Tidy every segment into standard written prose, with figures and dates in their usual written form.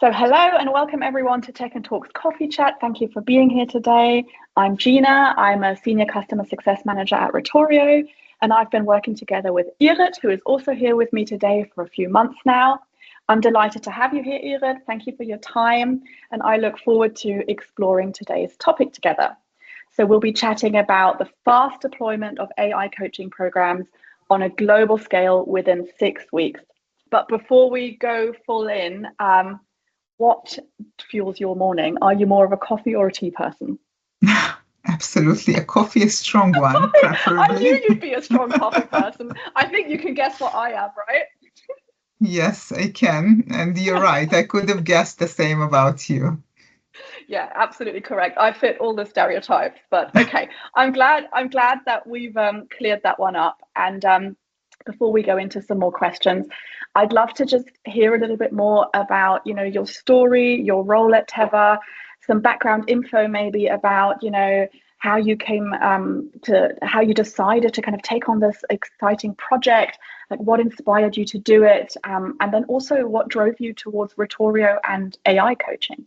So hello and welcome everyone to Tech and Talks Coffee Chat. Thank you for being here today. I'm Gina. I'm a Senior Customer Success Manager at Retorio, and I've been working together with Irit, who is also here with me today for a few months now. I'm delighted to have you here, Irit. Thank you for your time, and I look forward to exploring today's topic together. So we'll be chatting about the fast deployment of AI coaching programs on a global scale within 6 weeks. But before we go full in, what fuels your morning? Are you more of a coffee or a tea person? Absolutely. A coffee, a strong one, preferably. I knew you'd be a strong coffee person. I think you can guess what I am, right? Yes, I can. And you're right. I could have guessed the same about you. Yeah, absolutely correct. I fit all the stereotypes, but okay. I'm glad that we've cleared that one up. And before we go into some more questions, I'd love to just hear a little bit more about, your story, your role at Teva, some background info maybe about, how you came how you decided to kind of take on this exciting project, like what inspired you to do it, and then also what drove you towards Retorio and AI coaching.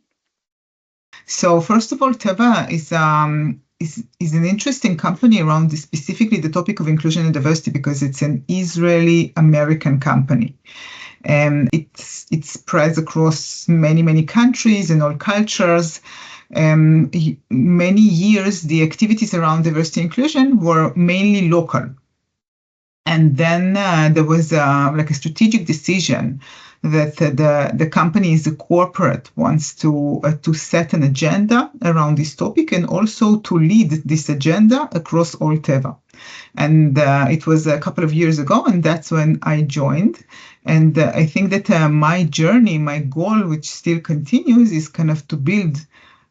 So first of all, Teva is an interesting company around specifically the topic of inclusion and diversity because it's an Israeli-American company. And it spreads across many countries and all cultures. Many years, the activities around diversity and inclusion were mainly local. And then there was like a strategic decision that the company as a corporate wants to set an agenda around this topic and also to lead this agenda across all Teva. And it was a couple of years ago, and that's when I joined. And I think that my journey, my goal, which still continues, is kind of to build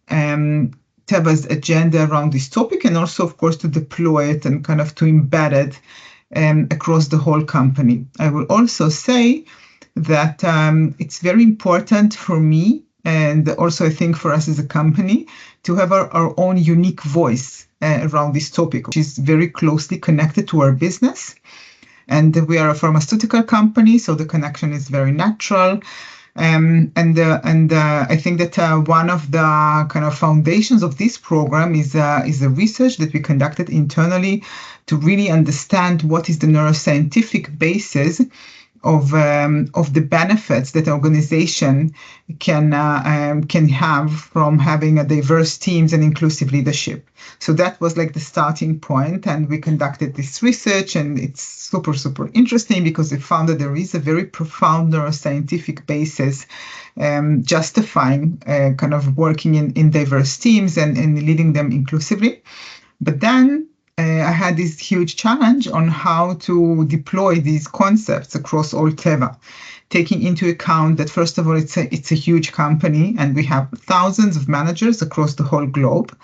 Teva's agenda around this topic and also, of course, to deploy it and kind of to embed it across the whole company. I will also say that it's very important for me and also I think for us as a company to have our own unique voice around this topic, which is very closely connected to our business. And we are a pharmaceutical company, so the connection is very natural. And I think that one of the kind of foundations of this program is the research that we conducted internally to really understand what is the neuroscientific basis of the benefits that an organization can have from having a diverse teams and inclusive leadership. So that was like the starting point, and we conducted this research, and it's super interesting because we found that there is a very profound neuroscientific basis justifying kind of working in diverse teams and leading them inclusively. But then I had this huge challenge on how to deploy these concepts across all Teva, taking into account that, first of all, it's a huge company and we have thousands of managers across the whole globe,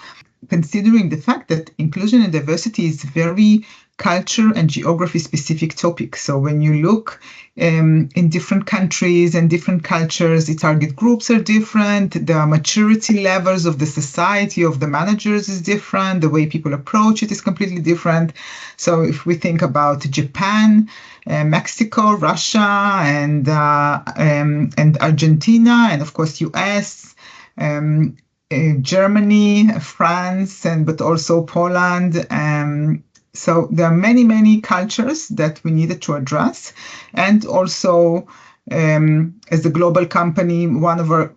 considering the fact that inclusion and diversity is very culture and geography specific topic. So when you look in different countries and different cultures, the target groups are different, the maturity levels of the society of the managers is different, the way people approach it is completely different. So if we think about Japan, Mexico, Russia, and Argentina, and of course US, Germany, France, but also Poland. So there are many cultures that we needed to address. And also, as a global company, one of our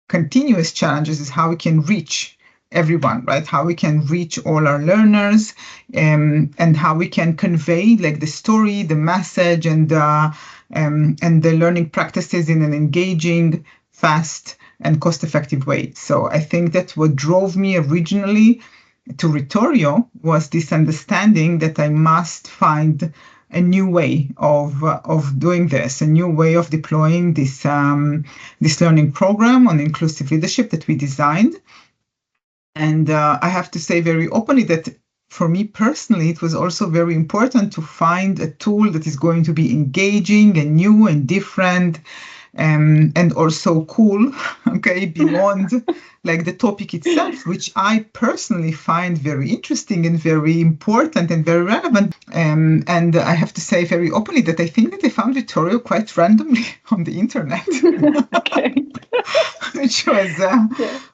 continuous challenges is how we can reach everyone, right? How we can reach all our learners and how we can convey like the story, the message, and the learning practices in an engaging, fast, and cost-effective way. So I think that what drove me originally to Retorio was this understanding that I must find a new way of doing this, a new way of deploying this learning program on inclusive leadership that we designed. And I have to say very openly that for me personally, it was also very important to find a tool that is going to be engaging and new and different. And also cool, okay, beyond like the topic itself, which I personally find very interesting and very important and very relevant. And I have to say very openly that I think that I found Retorio quite randomly on the internet. Okay.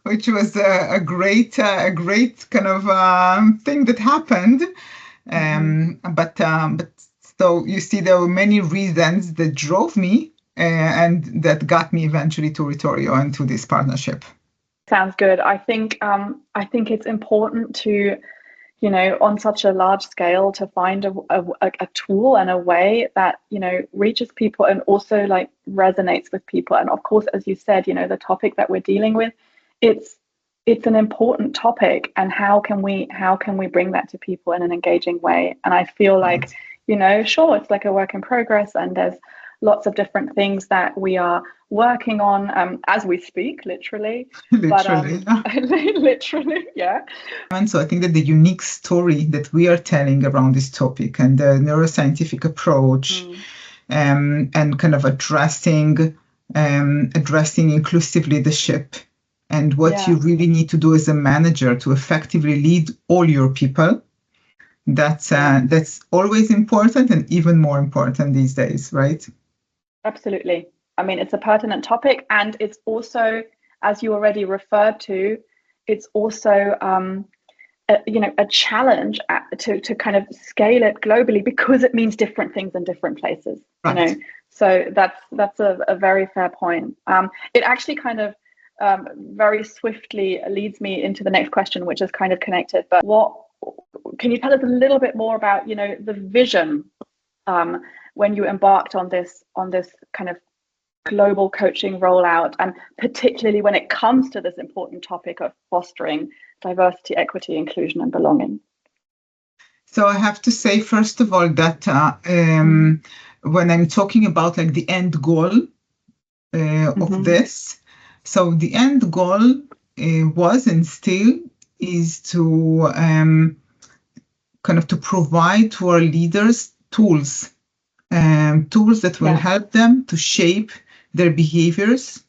which was a great kind of thing that happened. But so you see, there were many reasons that drove me and that got me eventually to Retorio and to this partnership. Sounds good. I think it's important to, on such a large scale, to find a tool and a way that, reaches people and also like resonates with people. And of course, as you said, the topic that we're dealing with, it's an important topic, and how can we bring that to people in an engaging way? And I feel like, sure, it's like a work in progress, and there's lots of different things that we are working on as we speak, literally. Literally, literally, yeah. And so I think that the unique story that we are telling around this topic and the neuroscientific approach and kind of addressing inclusive leadership and what you really need to do as a manager to effectively lead all your people, that's always important, and even more important these days, right? Absolutely. I mean, it's a pertinent topic, and it's also, as you already referred to, it's also a challenge to kind of scale it globally, because it means different things in different places. Right. So that's a very fair point. It actually kind of very swiftly leads me into the next question, which is kind of connected. But can you tell us a little bit more about the vision when you embarked on this kind of global coaching rollout, and particularly when it comes to this important topic of fostering diversity, equity, inclusion, and belonging? So I have to say, first of all, that when I'm talking about like the end goal of this, so the end goal was and still is to kind of to provide to our leaders tools that will help them to shape their behaviors.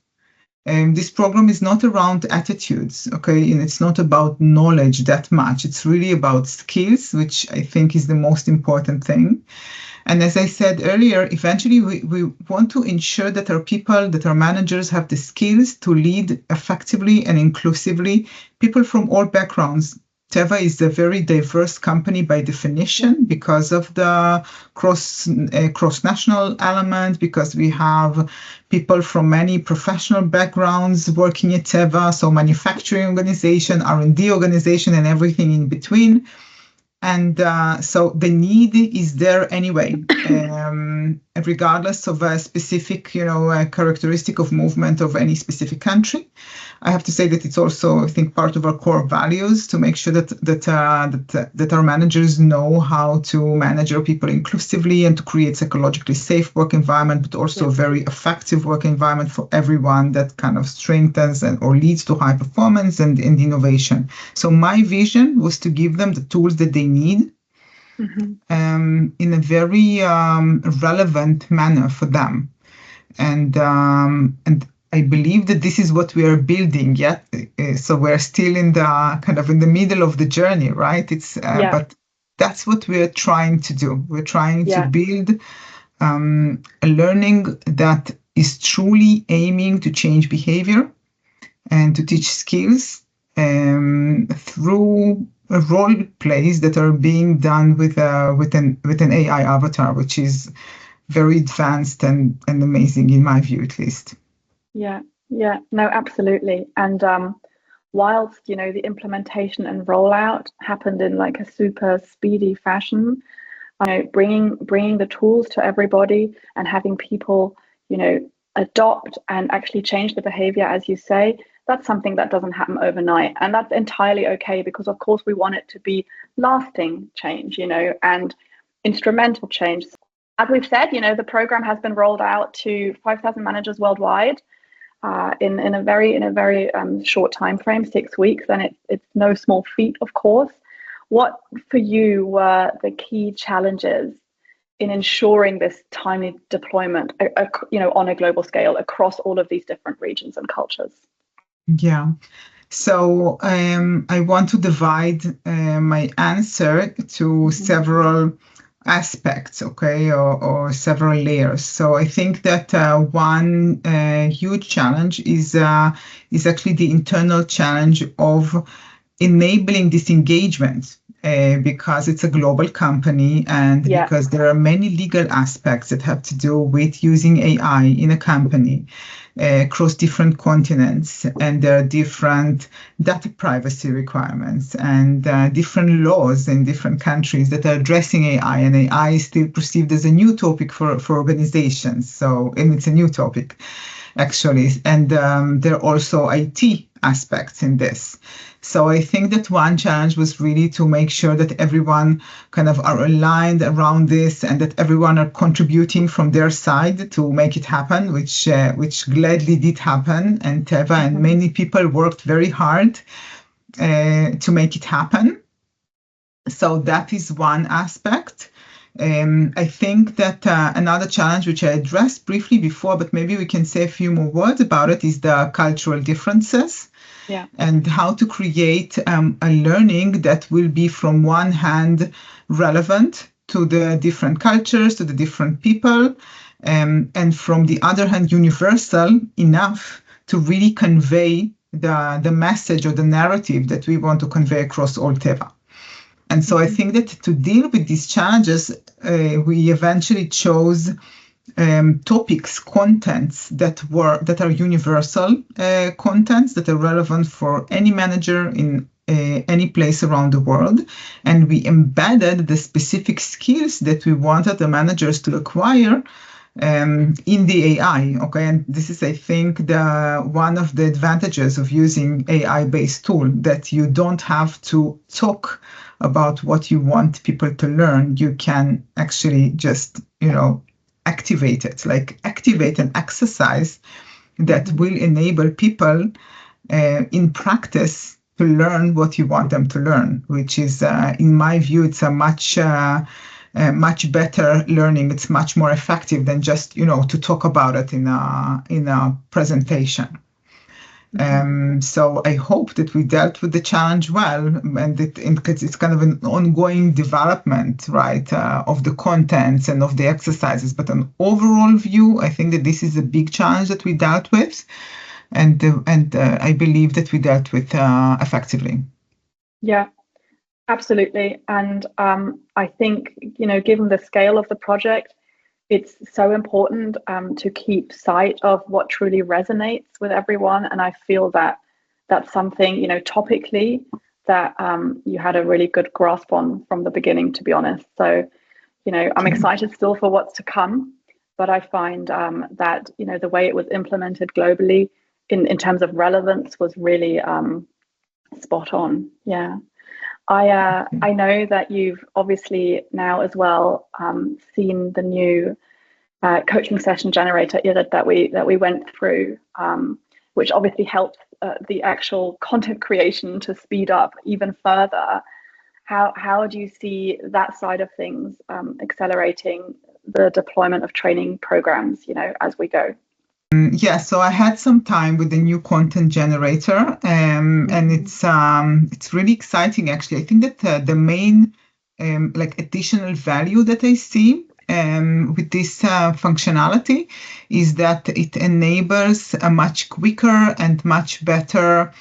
This program is not around attitudes, okay? And it's not about knowledge that much. It's really about skills, which I think is the most important thing. And as I said earlier, eventually we want to ensure that our people, that our managers have the skills to lead effectively and inclusively people from all backgrounds. Teva is a very diverse company by definition because of the cross-national element, because we have people from many professional backgrounds working at Teva, so manufacturing organization, R&D organization, and everything in between. And so the need is there anyway, regardless of a specific, characteristic of movement of any specific country. I have to say that it's also, I think, part of our core values to make sure that our managers know how to manage our people inclusively and to create psychologically safe work environment, but also a very effective work environment for everyone that kind of strengthens or leads to high performance and innovation. So my vision was to give them the tools that they need in a very relevant manner for them, and I believe that this is what we are building yet. So we're still in the middle of the journey, right? But that's what we're trying to do. We're trying to build a learning that is truly aiming to change behavior and to teach skills through role plays that are being done with an AI avatar, which is very advanced and amazing in my view, at least. Yeah, no, absolutely. And whilst, the implementation and rollout happened in like a super speedy fashion, bringing the tools to everybody and having people, adopt and actually change the behavior, as you say, that's something that doesn't happen overnight. And that's entirely okay, because of course we want it to be lasting change, and instrumental change. As we've said, the program has been rolled out to 5,000 managers worldwide. In a very short time frame, 6 weeks, and it's no small feat, of course. What for you were the key challenges in ensuring this timely deployment, on a global scale across all of these different regions and cultures? Yeah. So I want to divide my answer to several aspects, okay, or several layers. So I think that one huge challenge is actually the internal challenge of enabling this engagement, because it's a global company and because there are many legal aspects that have to do with using AI in a company across different continents, and there are different data privacy requirements and different laws in different countries that are addressing AI, and AI is still perceived as a new topic for organizations. So, and it's a new topic, actually, and there are also IT aspects in this. So I think that one challenge was really to make sure that everyone kind of are aligned around this, and that everyone are contributing from their side to make it happen, which gladly did happen. And Teva and many people worked very hard to make it happen. So that is one aspect. I think that another challenge, which I addressed briefly before, but maybe we can say a few more words about it, is the cultural differences. Yeah. And how to create a learning that will be, from one hand, relevant to the different cultures, to the different people, and from the other hand, universal enough to really convey the message or the narrative that we want to convey across all Teva. And so I think that to deal with these challenges, we eventually chose topics, contents that are universal contents that are relevant for any manager in any place around the world, and we embedded the specific skills that we wanted the managers to acquire in the AI. Okay, and this is, I think, one of the advantages of using AI-based tool, that you don't have to talk about what you want people to learn. You can actually just, activate it, like activate an exercise that will enable people in practice to learn what you want them to learn, which is, in my view, it's a much better learning. It's much more effective than just, to talk about it in a presentation. So I hope that we dealt with the challenge well, and because it's kind of an ongoing development, right, of the contents and of the exercises. But an overall view, I think that this is a big challenge that we dealt with, and I believe that we dealt with effectively. Yeah, absolutely. And I think, given the scale of the project, it's so important to keep sight of what truly resonates with everyone. And I feel that that's something, topically, that you had a really good grasp on from the beginning, to be honest. So, I'm excited still for what's to come. But I find that, the way it was implemented globally in terms of relevance was really spot on. Yeah. I know that you've obviously now as well seen the new coaching session generator that we went through, which obviously helped the actual content creation to speed up even further. How do you see that side of things accelerating the deployment of training programs, as we go? Yeah, so I had some time with the new content generator, and it's really exciting, actually. I think that the main additional value that I see with this functionality is that it enables a much quicker and much better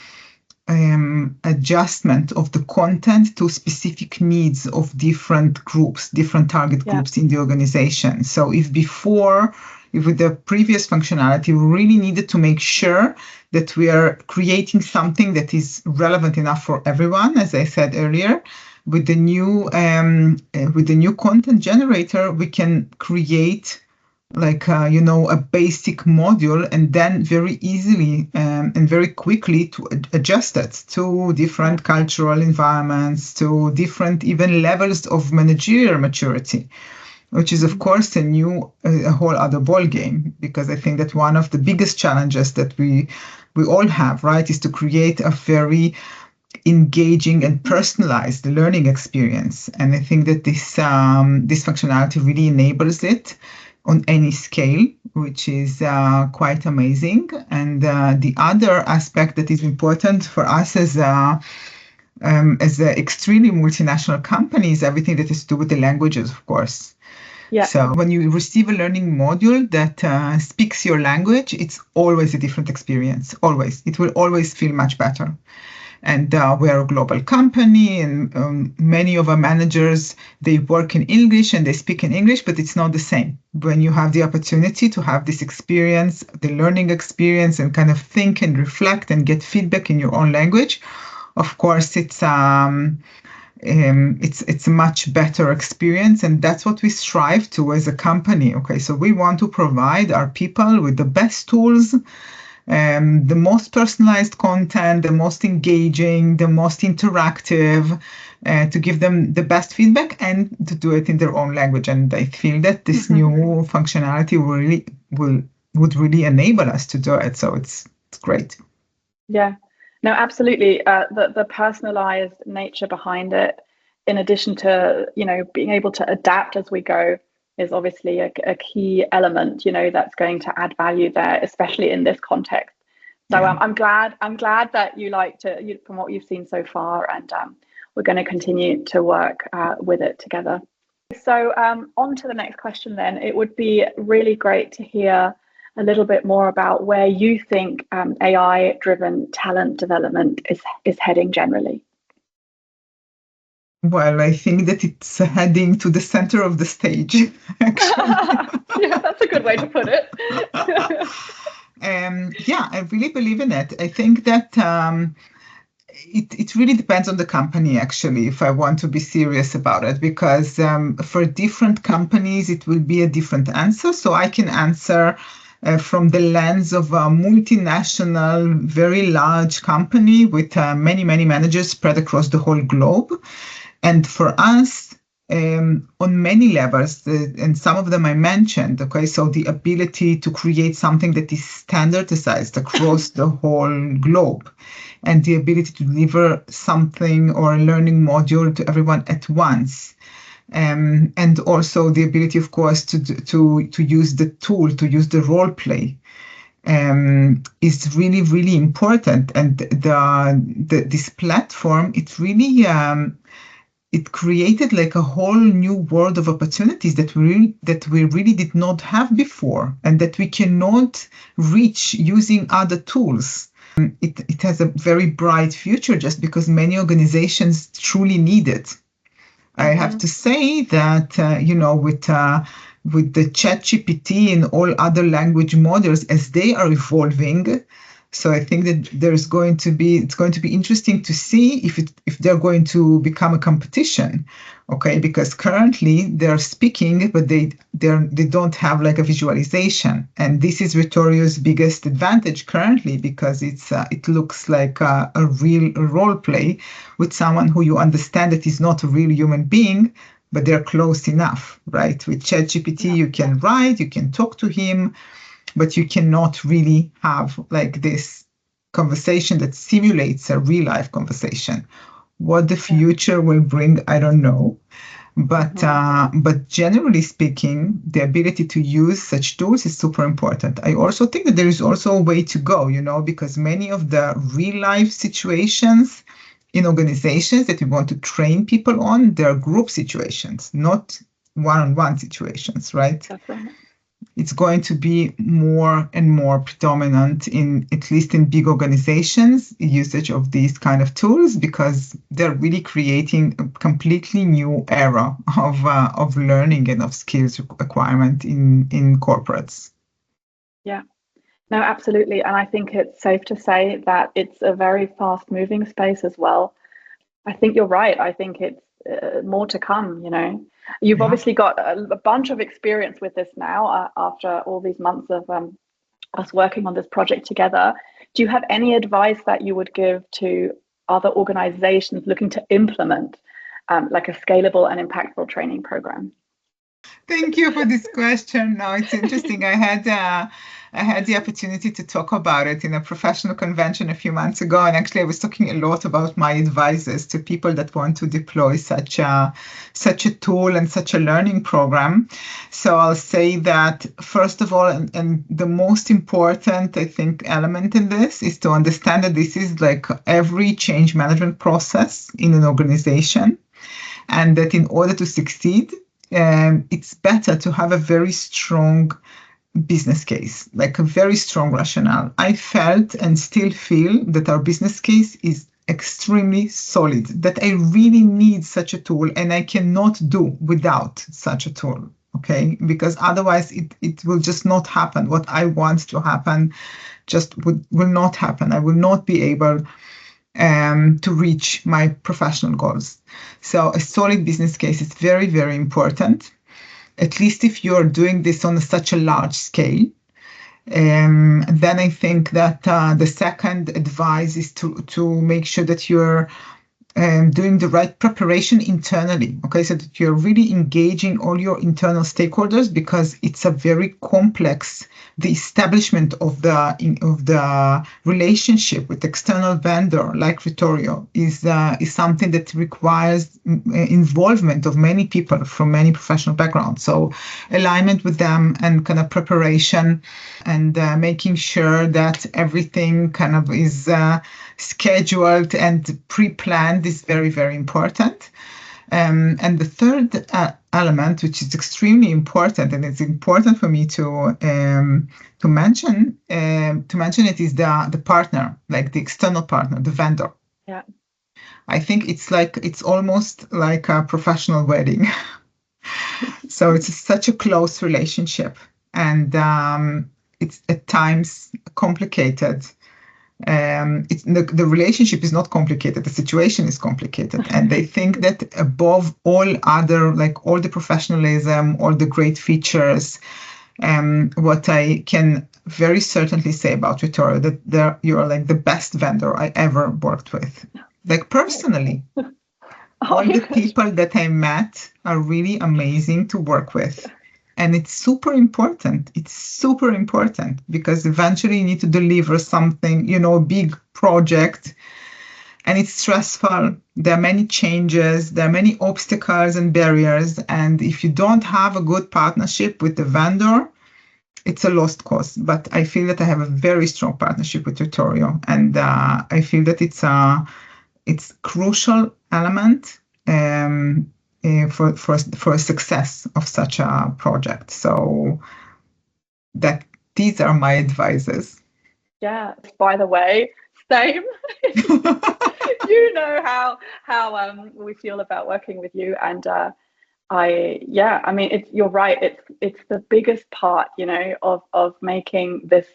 adjustment of the content to specific needs of different groups, different target groups in the organization. So if with the previous functionality, we really needed to make sure that we are creating something that is relevant enough for everyone, as I said earlier. With the new content generator, we can create a basic module, and then very easily and very quickly to adjust it to different cultural environments, to different even levels of managerial maturity, which is, of course, a whole other ball game, because I think that one of the biggest challenges that we all have, right, is to create a very engaging and personalized learning experience. And I think that this functionality really enables it on any scale, which is quite amazing. And the other aspect that is important for us as as an extremely multinational companies, everything that has to do with the languages, of course. Yeah. So when you receive a learning module that speaks your language, it's always a different experience. Always. It will always feel much better. And we're a global company, and many of our managers, they work in English and they speak in English, but it's not the same. When you have the opportunity to have this experience, the learning experience, and kind of think and reflect and get feedback in your own language, of course, it's a much better experience, and that's what we strive to as a company. Okay, so we want to provide our people with the best tools, the most personalized content, the most engaging, the most interactive, to give them the best feedback and to do it in their own language. And I feel that this new functionality would really enable us to do it. So it's great. Yeah, no, absolutely. The personalized nature behind it, in addition to, being able to adapt as we go, is obviously a key element, that's going to add value there, especially in this context. So Yeah. I'm glad that you from what you've seen so far, and we're going to continue to work with it together. So on to the next question then. It would be really great to hear a little bit more about where you think AI-driven talent development is heading generally. Well, I think that it's heading to the center of the stage, actually. Yeah, that's a good way to put it. Yeah, I really believe in it. I think that it really depends on the company, actually, if I want to be serious about it, because for different companies, it will be a different answer. So I can answer from the lens of a multinational, very large company with many, many managers spread across the whole globe. And for us, on many levels, and some of them I mentioned, okay, so the ability to create something that is standardized across the whole globe, and the ability to deliver something or a learning module to everyone at once. And also the ability, of course, to use the tool, to use the role play, is really, really important. And this platform, it really it created like a whole new world of opportunities that we really did not have before, and that we cannot reach using other tools. It has a very bright future just because many organizations truly need it. I have to say that with the ChatGPT and all other language models as they are evolving, so I think that it's going to be interesting to see if they're going to become a competition, okay? Because currently they're speaking, but they don't have like a visualization, and this is Retorio's biggest advantage currently, because it looks like a real role play with someone who you understand that is not a real human being, but they're close enough, right? With ChatGPT, you can write, you can talk to him, but you cannot really have like this conversation that simulates a real life conversation. What the future will bring, I don't know. But generally speaking, the ability to use such tools is super important. I also think that there is also a way to go, because many of the real life situations in organizations that we want to train people on, they're group situations, not one-on-one situations, right? That's right. It's going to be more and more predominant in, at least in big organizations, usage of these kind of tools, because they're really creating a completely new era of learning and of skills acquirement in corporates. Yeah. No, absolutely. And I think it's safe to say that it's a very fast moving space as well. I think you're right. I think it's more to come, You've obviously got a bunch of experience with this now after all these months of us working on this project together. Do you have any advice that you would give to other organizations looking to implement like a scalable and impactful training program? Thank you for this question. No, it's interesting. I had I had the opportunity to talk about it in a professional convention a few months ago. And actually, I was talking a lot about my advices to people that want to deploy such a tool and such a learning program. So I'll say that, first of all, and the most important, I think, element in this is to understand that this is like every change management process in an organization. And that in order to succeed, it's better to have a very strong business case, like a very strong rationale. I felt and still feel that our business case is extremely solid, that I really need such a tool and I cannot do without such a tool. Okay, because otherwise it will just not happen. What I want to happen just will not happen. I will not be able to reach my professional goals. So a solid business case is very, very important, at least if you're doing this on such a large scale. Then I think that the second advice is to make sure that you're doing the right preparation internally, okay, so that you're really engaging all your internal stakeholders, because it's a very complex, the establishment of the relationship with external vendor like Retorio is something that requires involvement of many people from many professional backgrounds. So alignment with them and kind of preparation and making sure that everything kind of is scheduled and pre-planned is very, very important. And the third element, which is extremely important, and it's important for me to mention it, is the partner, like the external partner, the vendor. Yeah. I think it's almost like a professional wedding. So it's such a close relationship, and it's at times complicated. The relationship is not complicated, the situation is complicated, and they think that above all other, like all the professionalism, all the great features, what I can very certainly say about Retorio, that you're like the best vendor I ever worked with, like personally. All the people that I met are really amazing to work with. And it's super important. It's super important because eventually you need to deliver something, a big project, and it's stressful. There are many changes, there are many obstacles and barriers. And if you don't have a good partnership with the vendor, it's a lost cause. But I feel that I have a very strong partnership with Retorio, and I feel that it's a crucial element for success of such a project. So that these are my advices. Yeah. By the way, same. You know how we feel about working with you, and I mean, you're right. It's the biggest part, of making this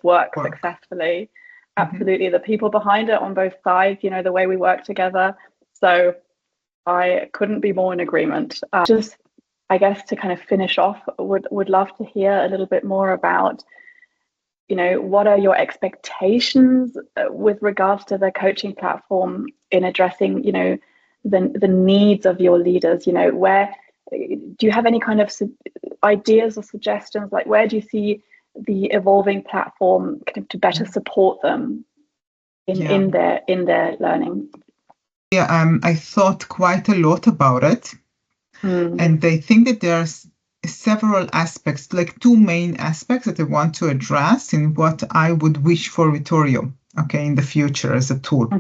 work successfully. Absolutely, the people behind it on both sides, the way we work together. So I couldn't be more in agreement. Just, I guess, to kind of finish off, would love to hear a little bit more about, what are your expectations with regards to the coaching platform in addressing, the needs of your leaders? Where do you have any kind of ideas or suggestions? Like, where do you see the evolving platform kind of to better support them in their learning? Yeah, I thought quite a lot about it, and I think that there's several aspects, like two main aspects that I want to address in what I would wish for Retorio, okay, in the future as a tool.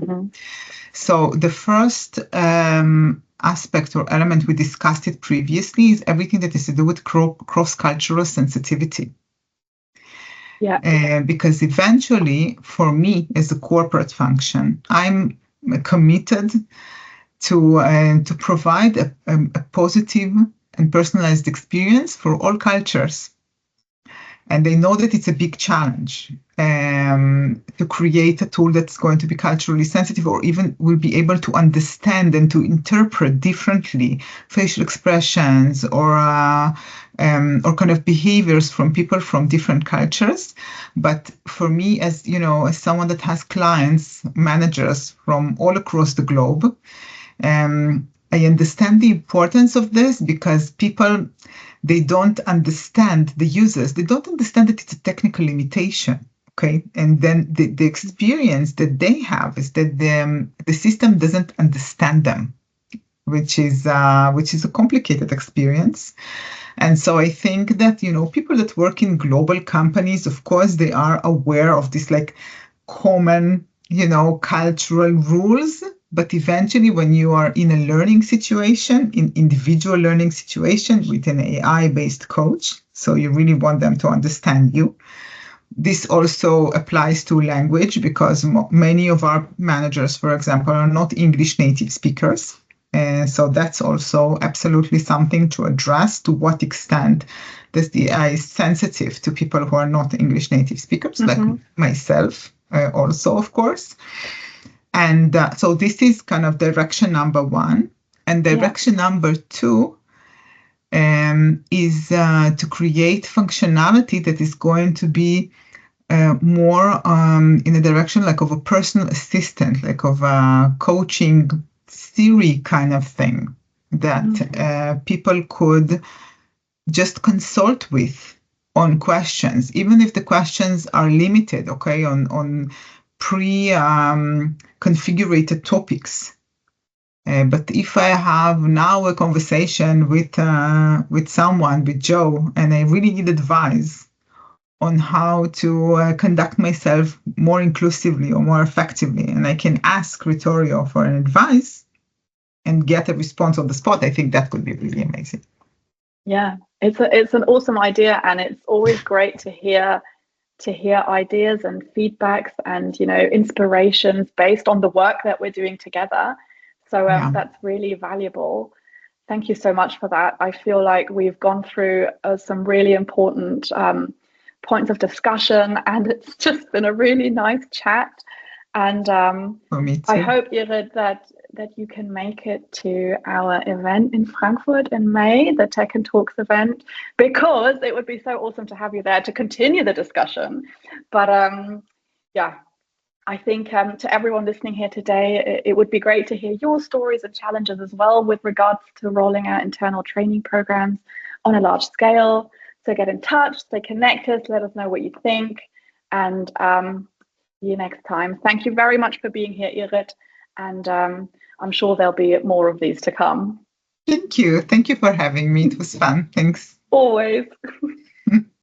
So the first aspect or element, we discussed it previously, is everything that is to do with cross-cultural sensitivity. Yeah. Because eventually, for me, as a corporate function, I'm committed to provide a positive and personalized experience for all cultures. And they know that it's a big challenge to create a tool that's going to be culturally sensitive, or even will be able to understand and to interpret differently facial expressions or kind of behaviors from people from different cultures. But for me, as as someone that has clients, managers from all across the globe, I understand the importance of this, because people they don't understand the users. They don't understand that it's a technical limitation. Okay, and then the experience that they have is that the system doesn't understand them, which is a complicated experience. And so I think that, people that work in global companies, of course, they are aware of this like common, cultural rules. But eventually, when you are in a learning situation, in individual learning situation with an AI-based coach, so you really want them to understand you. This also applies to language, because many of our managers, for example, are not English native speakers. So that's also absolutely something to address. To what extent does the AI is sensitive to people who are not English native speakers, like myself also, of course. And so this is kind of direction number one. And direction number two is to create functionality that is going to be more in a direction like of a personal assistant, like of a coaching Siri kind of thing that people could just consult with on questions, even if the questions are limited, okay, on pre-configured topics. But if I have now a conversation with someone, with Joe, and I really need advice on how to conduct myself more inclusively or more effectively, and I can ask Retorio for an advice and get a response on the spot, I think that could be really amazing. Yeah, it's an awesome idea, and it's always great to hear ideas and feedbacks and inspirations based on the work that we're doing together. So that's really valuable. Thank you so much for that. I feel like we've gone through some really important points of discussion, and it's just been a really nice chat. And I hope, Irit, that you can make it to our event in Frankfurt in May, the Tech and Talks event, because it would be so awesome to have you there to continue the discussion. But I think to everyone listening here today, it would be great to hear your stories and challenges as well with regards to rolling out internal training programs on a large scale. So get in touch, stay connected, let us know what you think, and see you next time. Thank you very much for being here, Irit, and I'm sure there'll be more of these to come. Thank you. Thank you for having me. It was fun. Thanks. Always.